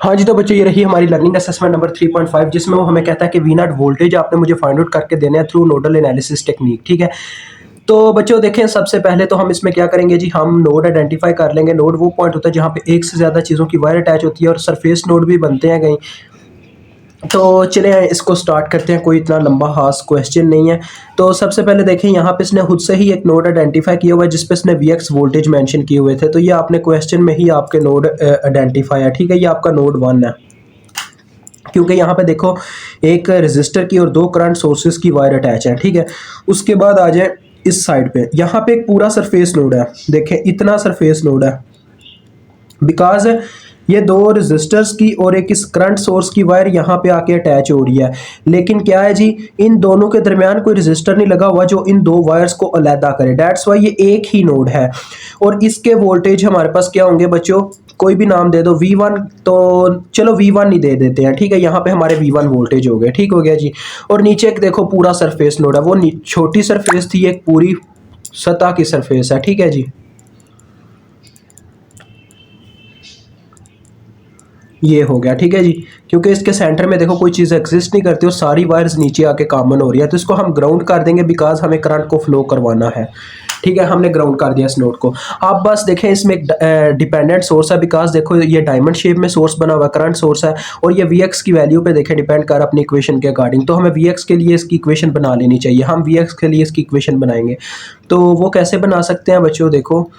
हाँ जी, तो बच्चों ये रही हमारी लर्निंग असेसमेंट नंबर 3.5, जिसमें वो हमें कहता है कि वी नॉट वोल्टेज आपने मुझे फाइंड आउट करके देना है थ्रू नोडल एनालिसिस टेक्निक। ठीक है, तो बच्चों देखें, सबसे पहले तो हम इसमें क्या करेंगे जी, हम नोड आइडेंटिफाई कर लेंगे। नोड वो पॉइंट होता है जहाँ पे एक से ज़्यादा चीज़ों की वायर अटैच होती है और सरफेस नोड भी बनते हैं कहीं। तो चलिए इसको स्टार्ट करते हैं, कोई इतना लंबा खास क्वेश्चन नहीं है। तो सबसे पहले देखें, यहाँ पे इसने खुद से ही एक नोड आइडेंटिफाई किया हुआ है जिस पे इसने वी एक्स वोल्टेज मैंशन किए हुए थे। तो ये आपने क्वेश्चन में ही आपके नोड आइडेंटिफाई है। ठीक है, ये आपका नोड 1 है, क्योंकि यहाँ पे देखो एक रजिस्टर की और दो करंट सोर्सेज की वायर अटैच है। ठीक है, उसके बाद आ जाए इस साइड पे, यहाँ पे एक पूरा सरफेस नोड है। देखें इतना सरफेस नोड है, बिकॉज ये दो रेजिस्टर्स की और एक इस करंट सोर्स की वायर यहाँ पे आके अटैच हो रही है। लेकिन क्या है जी, इन दोनों के दरमियान कोई रेजिस्टर नहीं लगा हुआ जो इन दो वायर्स को अलहदा करे। डेट्स वाई ये एक ही नोड है। और इसके वोल्टेज हमारे पास क्या होंगे बच्चों, कोई भी नाम दे दो, V1, तो चलो V1 ही दे देते हैं। ठीक है, यहाँ पे हमारे V1 वोल्टेज हो गए। ठीक हो गया जी। और नीचे एक देखो पूरा सरफेस नोड है, वो छोटी सरफेस थी, एक पूरी सतह की सरफेस है। ठीक है जी, ये हो गया। ठीक है जी, क्योंकि इसके सेंटर में देखो कोई चीज़ एग्जिस्ट नहीं करती और सारी वायर्स नीचे आके कॉमन हो रही है, तो इसको हम ग्राउंड कर देंगे बिकॉज हमें करंट को फ्लो करवाना है। ठीक है, हमने ग्राउंड कर दिया इस नोड को। आप बस देखें इसमें एक डिपेंडेंट सोर्स है, बिकॉज देखो ये डायमंड शेप में सोर्स बना हुआ करंट सोर्स है, और ये वी एक्स की वैल्यू पे देखें डिपेंड कर अपनी इक्वेशन के अकॉर्डिंग। तो हमें वी एक्स के लिए इसकी इक्वेशन बना लेनी चाहिए। हम वी एक्स के लिए इसकी इक्वेशन बनाएंगे, तो वो कैसे बना सकते हैं बच्चों, देखो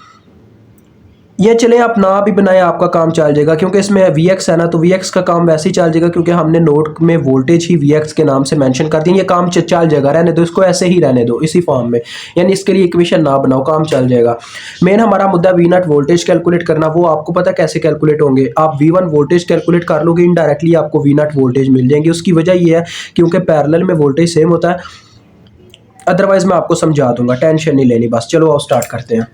ये चले आप ना भी बनाए आपका काम चल जाएगा, क्योंकि इसमें वी एक्स है ना, तो वी एक्स का काम वैसे ही चल जाएगा, क्योंकि हमने नोड में वोल्टेज ही वी एक्स के नाम से मेंशन कर दिया। ये काम चल जाएगा, रहने दो इसको, ऐसे ही रहने दो इसी फॉर्म में, यानी इसके लिए इक्वेशन ना बनाओ, काम चल जाएगा। मेन हमारा मुद्दा वी नॉट वोल्टेज कैलकुलेट करना। वो आपको पता कैसे कैलकुलेट होंगे, आप वी वन वोल्टेज कैलकुलेट कर लोगे, इनडायरेक्टली आपको वी नॉट वोल्टेज मिल जाएंगे। उसकी वजह ये है क्योंकि पैरेलल में वोल्टेज सेम होता है, अदरवाइज मैं आपको समझा दूंगा, टेंशन नहीं लेनी। बस चलो आओ स्टार्ट करते हैं।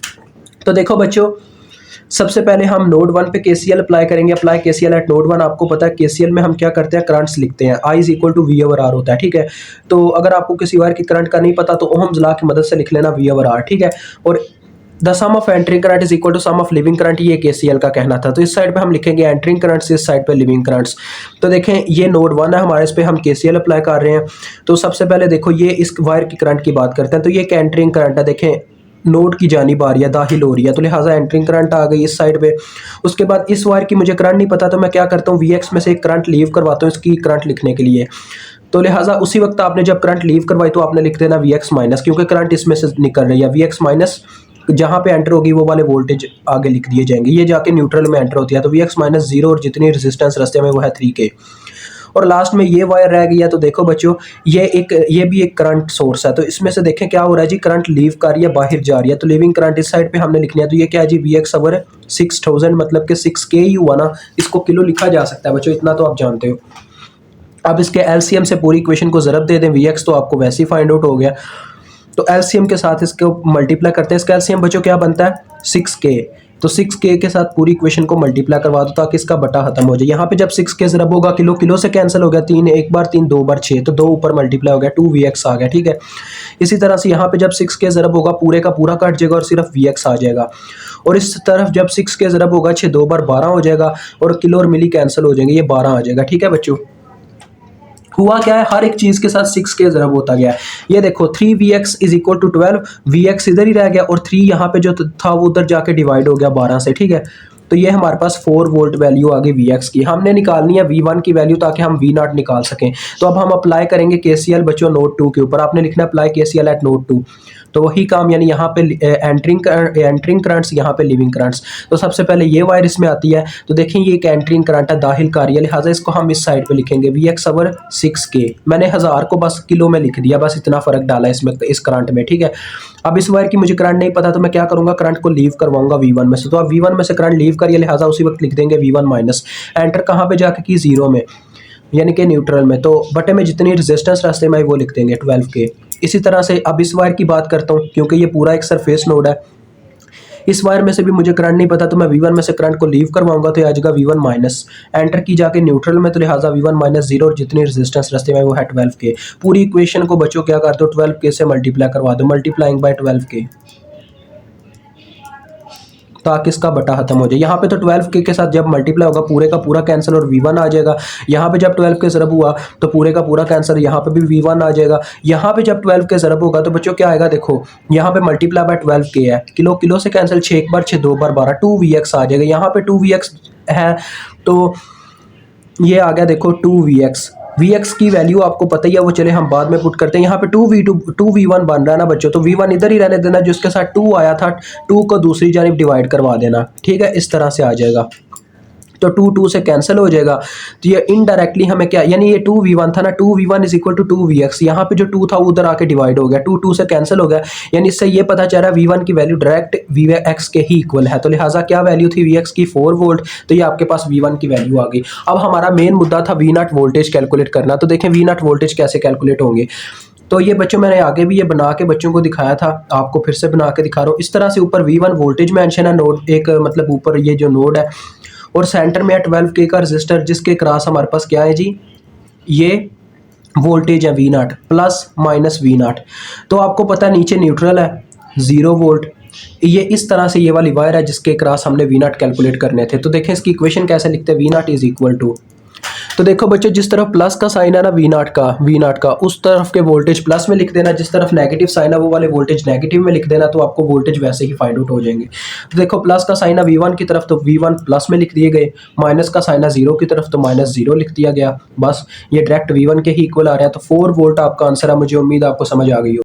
तो देखो बच्चों, सबसे पहले हम नोड 1 पे केसीएल अप्लाई करेंगे। Apply KCL eight node 1। आपको पता है केसीएल में हम क्या करते हैं, करंट्स लिखते हैं। I is equal to V over R होता है। ठीक है, तो अगर आपको किसी वायर की करंट का नहीं पता तो ओहम्स लॉ की मदद से लिख लेना वी ओवर आर। ठीक है, और the sum of entering current is equal to sum of leaving current, ये केसीएल का कहना था। तो इस साइड पे हम लिखेंगे एंटरिंग करंट्स, इस साइड पे लिविंग करंट्स। तो देखें ये नोड 1 है हमारे, इस पे हम केसीएल अप्लाई कर रहे हैं। तो सबसे पहले देखो ये इस वायर की करंट की बात करते हैं, तो ये एक एंटरिंग करंट है। देखें नोड की जानिब आ रही है, दाखिल हो रही है, तो लिहाजा एंटरिंग करंट आ गई इस साइड पे। उसके बाद इस वायर की मुझे करंट नहीं पता, तो मैं क्या करता हूँ, वी एक्स में से एक करंट लीव करवाता हूँ इसकी करंट लिखने के लिए। तो लिहाजा उसी वक्त आपने जब करंट लीव करवाई तो आपने लिख देना वी एक्स माइनस, क्योंकि करंट इसमें से निकल रही है। वी एक्स माइनस जहाँ पे एंटर होगी वो वाले वोल्टेज आगे लिख दिए जाएंगे, ये जाके न्यूट्रल में एंटर होती है। तो वी एक्स माइनस जीरो, और जितनी रेजिस्टेंस रास्ते में वो है 3K। और लास्ट में ये वायर रह गई है। तो देखो बच्चों, ये भी एक करंट सोर्स है। तो इसमें से देखें क्या हो रहा है जी, करंट लीव कर रही है, बाहर जा रही है। तो लिविंग करंट इस साइड पे हमने लिखनी है। तो ये क्या है जी, वी एक्स ओवर 6000, मतलब कि 6K ही हुआ ना। इसको किलो लिखा जा सकता है बच्चों, इतना तो आप जानते हो। अब इसके एलसीएम से पूरी इक्वेशन को ज़रब दे दें, वी एक्स तो आपको वैसे ही फाइंड आउट हो गया। तो एलसीएम के साथ इसको मल्टीप्लाई करते हैं। इसका एलसीएम बच्चों क्या बनता है, 6K। तो 6K के साथ पूरी इक्वेशन को मल्टीप्लाई करवा दो ताकि इसका बटा खत्म हो जाए। यहाँ पे जब 6K ज़रब होगा, किलो किलो से कैंसिल हो गया, 3 एक बार 3 2 बार 6, तो 2 ऊपर मल्टीप्लाई हो गया, 2VX आ गया। ठीक है, इसी तरह से यहाँ पे जब 6K ज़रब होगा पूरे का पूरा कट जाएगा और सिर्फ VX आ जाएगा। और इस तरफ जब 6K ज़रब होगा 6 2 बार 12 हो जाएगा, और किलो और मिली कैंसिल हो जाएंगे, ये 12 आ जाएगा। ठीक है बच्चों, हुआ क्या है, हर एक चीज के साथ 6K ज़रब होता गया है। ये देखो 3VX is equal to 12, VX इधर ही रह गया और 3 यहाँ पे जो था वो उधर जाके डिवाइड हो गया 12 से। ठीक है, तो ये हमारे पास 4 वोल्ट वैल्यू आ गई VX की। हमने निकालनी है V1 की वैल्यू ताकि हम V0 निकाल सकें। तो अब हम अप्लाई करेंगे KCL बच्चों नोड 2 के ऊपर। आपने लिखना अप्लाई KCL एट नोड 2। तो वही काम, यानी यहाँ पे एंटरिंग करंट्स, यहाँ पे लिविंग करंट्स। तो सबसे पहले ये वायर इसमें आती है। तो देखें ये एक एंटरिंग करंट है, दाखिल कर रही है, लिहाजा इसको हम इस साइड पे लिखेंगे वी एक्स ओवर 6K। मैंने 1000 को बस किलो में लिख दिया, बस इतना फर्क डाला इसमें इस करंट में। ठीक है, अब इस वायर की मुझे करंट नहीं पता, तो मैं क्या करूंगा, करंट को लीव करवाऊंगा V1 में से। तो आप V1 में से करंट लीव करिए, लिहाजा उसी वक्त लिख देंगे V1 माइनस। एंटर कहाँ पे जाके की, जीरो में, यानी कि न्यूट्रल में। तो बटे में जितनी रेजिस्टेंस रास्ते में आई वो लिख देंगे 12K। इसी तरह से अब इस वायर की बात करता हूँ, क्योंकि ये पूरा एक सरफेस नोड है। इस वायर में से भी मुझे करंट नहीं पता, तो मैं V1 में से करंट को लीव करवाऊंगा, तो आ जाएगा V1 माइनस। एंटर की जाके न्यूट्रल में, तो लिहाजा V1 माइनस जीरो, और जितनी रेजिस्टेंस रास्ते में वो है 12K। पूरी इक्वेशन को बच्चों क्या कर दो, 12K से मल्टीप्लाई करवा दो, मल्टीप्लाइंग बाय 12K। ताकि इसका बटा खत्म हो जाए। यहाँ पे तो 12 के साथ जब मल्टीप्लाई होगा पूरे का पूरा कैंसिल और V1 आ जाएगा। यहाँ पे जब 12 के ज़रब हुआ तो पूरे का पूरा कैंसिल, यहाँ पे भी V1 आ जाएगा। यहाँ पे जब 12 के ज़रब होगा तो बच्चों क्या आएगा, देखो यहाँ पे मल्टीप्लाई बाय 12 है, किलो किलो से कैंसिल, 6 एक बार 6 2 बार 12, 2Vx आ जाएगा। यहाँ पे 2Vx है तो ये आ गया देखो 2Vx। Vx की वैल्यू आपको पता ही है, वो चले हम बाद में पुट करते हैं। यहाँ पे 2V1 बन रहा है ना बच्चों, तो V1 इधर ही रहने देना, जो इसके साथ 2 आया था 2 को दूसरी जानिब डिवाइड करवा देना, ठीक है, इस तरह से आ जाएगा। तो 2 से कैंसिल हो जाएगा। तो ये इनडायरेक्टली हमें क्या, यानी ये 2V1 था ना, 2V1 is equal to 2Vx, यहाँ पे जो 2 था उधर आके डिवाइड हो गया, 2 से कैंसिल हो गया। यानी इससे ये पता चल रहा है V1 की वैल्यू डायरेक्ट Vx के ही इक्वल है। तो लिहाजा क्या वैल्यू थी Vx की, 4 वोल्ट, तो ये आपके पास V1 की वैल्यू आ गई। अब हमारा मेन मुद्दा था V0 वोल्टेज कैलकुलेट करना। तो देखें V0 वोल्टेज कैसे कैलकुलेट होंगे। तो ये बच्चों मैंने आगे भी ये बना के बच्चों को दिखाया था, आपको फिर से बना के दिखा रहा हूँ। इस तरह से ऊपर V1 वोल्टेज मेंशन है, नोड एक मतलब ऊपर ये जो नोड है, और सेंटर में है 12K का रजिस्टर, जिसके क्रॉस हमारे पास क्या है जी, ये वोल्टेज है V0 प्लस माइनस V0। तो आपको पता है नीचे न्यूट्रल है 0 वोल्ट। ये इस तरह से ये वाली वायर है जिसके क्रॉस हमने V0 कैलकुलेट करने थे। तो देखें इसकी इक्वेशन कैसे लिखते हैं, V0 इज इक्वल टू, तो देखो बच्चों जिस तरफ प्लस का साइन है ना V0 का उस तरफ के वोल्टेज प्लस में लिख देना, जिस तरफ नेगेटिव साइन है वो वाले वोल्टेज नेगेटिव में लिख देना, तो आपको वोल्टेज वैसे ही फाइंड आउट हो जाएंगे। तो देखो प्लस का साइन है V1 की तरफ, तो V1 प्लस में लिख दिए गए, माइनस का साइन है 0 की तरफ, तो माइनस 0 लिख दिया गया। बस ये डायरेक्ट V1 के ही इक्वल आ रहा है। तो 4 वोल्ट आपका आंसर है। मुझे उम्मीद है आपको समझ आ गई हो।